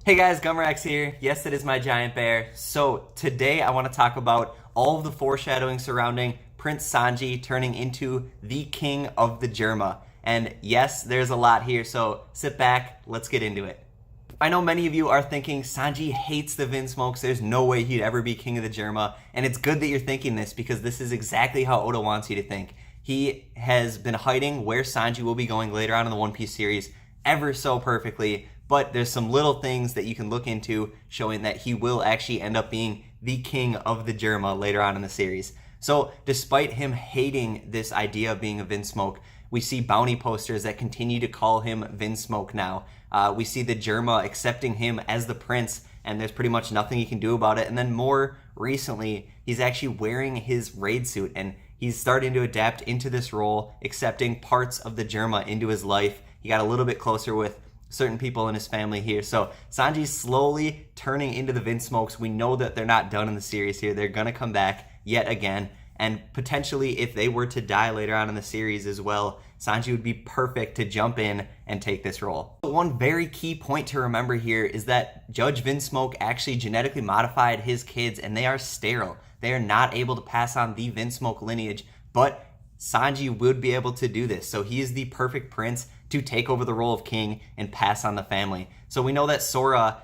Hey guys, Gumrax here. Yes, it is my giant bear. So today I want to talk about all of the foreshadowing surrounding Prince Sanji turning into the king of the Germa. And yes, there's a lot here, so sit back, let's get into it. I know many of you are thinking Sanji hates the Vin Smokes. There's no way he'd ever be king of the Germa. And it's good that you're thinking this because this is exactly how Oda wants you to think. He has been hiding where Sanji will be going later on in the One Piece series ever so perfectly. But there's some little things that you can look into showing that he will actually end up being the king of the Germa later on in the series. So despite him hating this idea of being a Vin Smoke, we see bounty posters that continue to call him Vin Smoke now. We see the Germa accepting him as the prince, and there's pretty much nothing he can do about it. And then more recently, he's actually wearing his raid suit, and he's starting to adapt into this role, accepting parts of the Germa into his life. He got a little bit closer with certain people in his family here. So Sanji's slowly turning into the Vin Smokes. We know that they're not done in the series here. They're going to come back yet again. And potentially, if they were to die later on in the series as well, Sanji would be perfect to jump in and take this role. One very key point to remember here is that Judge Vin Smoke actually genetically modified his kids, and they are sterile. They are not able to pass on the Vin Smoke lineage, but Sanji would be able to do this. So he is the perfect prince to take over the role of king and pass on the family. So we know that Sora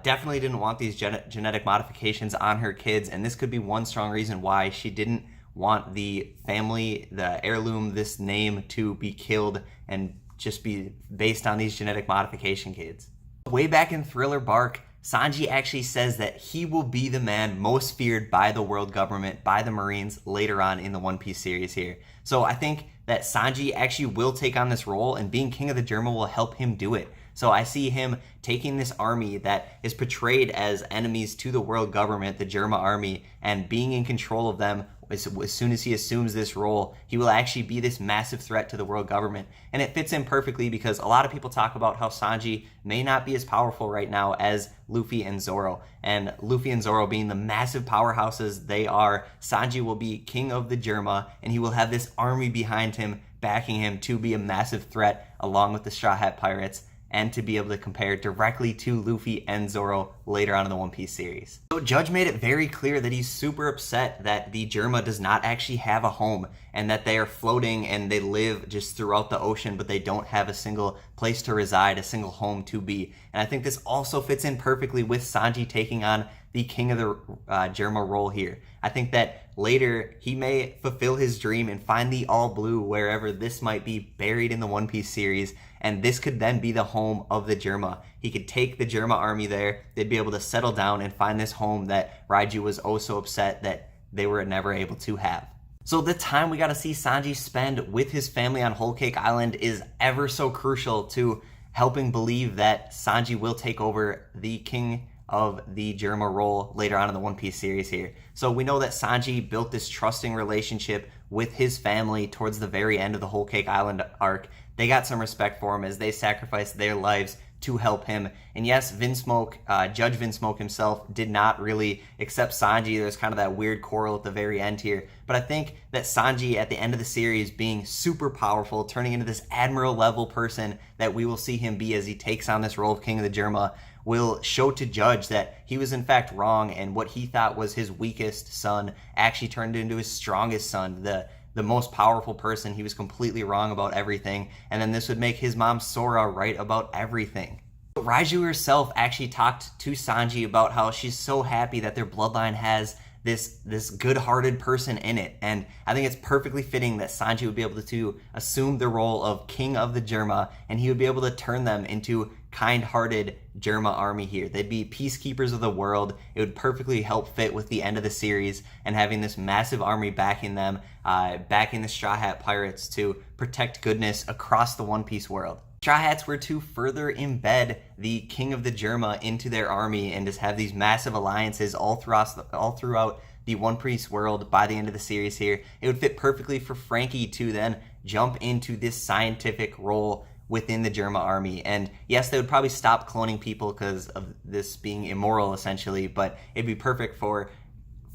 definitely didn't want these genetic modifications on her kids, and this could be one strong reason why she didn't want the family, the heirloom, this name to be killed and just be based on these genetic modification kids. Way back in Thriller Bark, Sanji actually says that he will be the man most feared by the world government, by the Marines, later on in the One Piece series here. So I think that Sanji actually will take on this role, and being king of the Germa will help him do it. So I see him taking this army that is portrayed as enemies to the world government, the Germa army, and being in control of them. As soon as he assumes this role, he will actually be this massive threat to the world government. And it fits in perfectly because a lot of people talk about how Sanji may not be as powerful right now as Luffy and Zoro. And Luffy and Zoro being the massive powerhouses they are, Sanji will be king of the Germa, and he will have this army behind him, backing him to be a massive threat along with the Straw Hat Pirates, and to be able to compare directly to Luffy and Zoro later on in the One Piece series. So Judge made it very clear that he's super upset that the Germa does not actually have a home, and that they are floating and they live just throughout the ocean, but they don't have a single place to reside, a single home to be. And I think this also fits in perfectly with Sanji taking on the king of the Germa role here. I think that later he may fulfill his dream and find the all blue wherever this might be buried in the One Piece series, and this could then be the home of the Germa. He could take the Germa army there, they'd be able to settle down and find this home that Raiju was oh so upset that they were never able to have. So the time we got to see Sanji spend with his family on Whole Cake Island is ever so crucial to helping believe that Sanji will take over the king of the Germa role later on in the One Piece series here. So we know that Sanji built this trusting relationship with his family towards the very end of the Whole Cake Island arc. They got some respect for him as they sacrificed their lives to help him. And yes, Vin Smoke, Judge Vin Smoke himself did not really accept Sanji. There's kind of that weird quarrel at the very end here. But I think that Sanji at the end of the series being super powerful, turning into this admiral level person that we will see him be as he takes on this role of King of the Germa, will show to Judge that he was in fact wrong, and what he thought was his weakest son actually turned into his strongest son, the most powerful person. He was completely wrong about everything, and then this would make his mom Sora right about everything. Raiju herself actually talked to Sanji about how she's so happy that their bloodline has this good-hearted person in it, and I think it's perfectly fitting that Sanji would be able to assume the role of king of the Germa, and he would be able to turn them into kind-hearted Germa army here. They'd be peacekeepers of the world. It would perfectly help fit with the end of the series and having this massive army backing them, backing the Straw Hat Pirates to protect goodness across the One Piece world. Straw Hats were to further embed the king of the Germa into their army and just have these massive alliances all throughout the One Piece world by the end of the series here. It would fit perfectly for Frankie to then jump into this scientific role within the Germa army. And yes, they would probably stop cloning people because of this being immoral essentially, but it'd be perfect for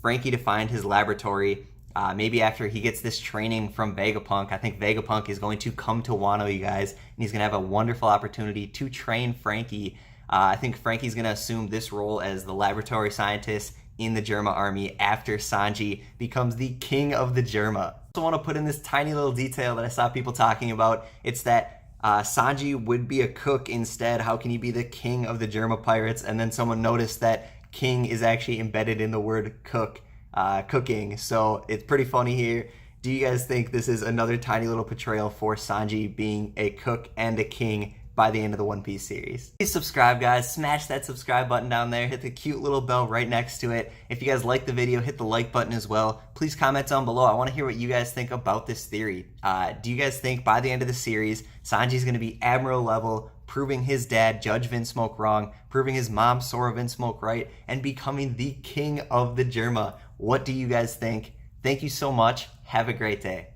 Frankie to find his laboratory. Maybe after he gets this training from Vegapunk. I think Vegapunk is going to come to Wano, you guys, and he's going to have a wonderful opportunity to train Frankie I think Frankie's going to assume this role as the laboratory scientist in the Germa army after Sanji becomes the king of the Germa. I also want to put in this tiny little detail that I saw people talking about. It's that Sanji would be a cook instead. How can he be the king of the Germa pirates? And then someone noticed that king is actually embedded in the word cook, cooking. So it's pretty funny here. Do you guys think this is another tiny little portrayal for Sanji being a cook and a king by the end of the One Piece series? Please subscribe, guys. Smash that subscribe button down there. Hit the cute little bell right next to it. If you guys like the video, hit the like button as well. Please comment down below. I want to hear what you guys think about this theory. Do you guys think by the end of the series, Sanji's going to be Admiral level, proving his dad, Judge Vin Smoke, wrong, proving his mom, Sora Vin Smoke, right, and becoming the king of the Germa? What do you guys think? Thank you so much. Have a great day.